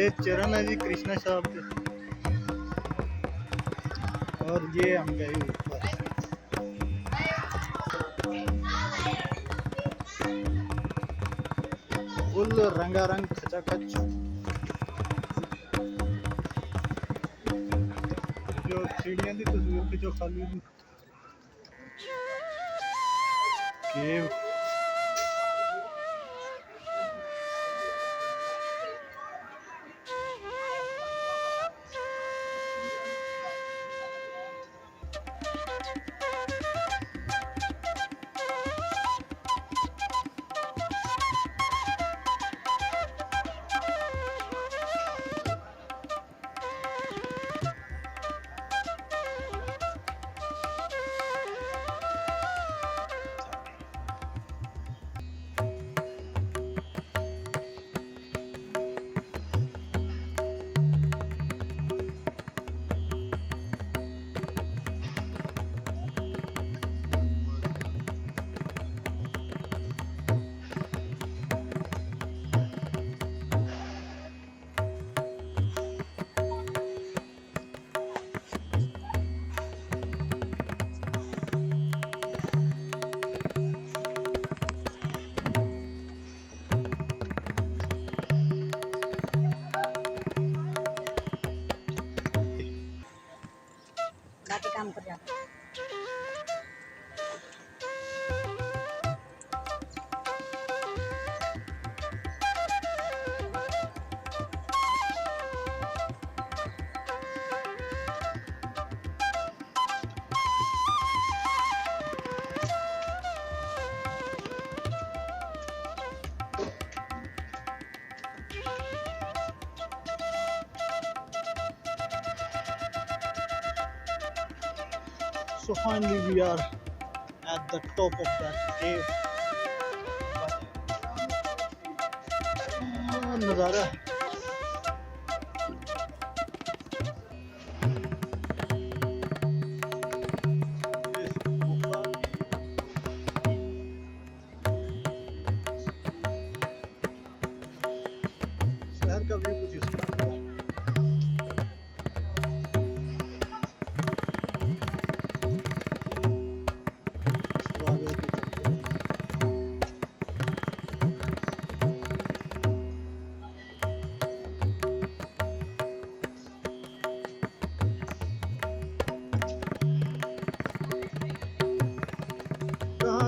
ये चरण है जी कृष्णा साहब के, और ये हम गए ऊपर। फुल रंगारंग खचाखच। जो सीढ़ियां थी तस्वीर की जो खाली केव। काम कर जाता है। So finally we are at the top of that cave. नज़ारा शहर का व्यू कुछ इस तरह है।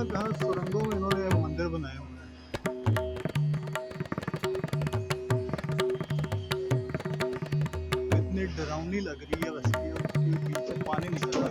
कहाँ सुरंगों में इन्होंने मंदिर बनाए हुए हैं। इतनी डरावनी लग रही है, बस उसके पीछे पानी निकल रहा है।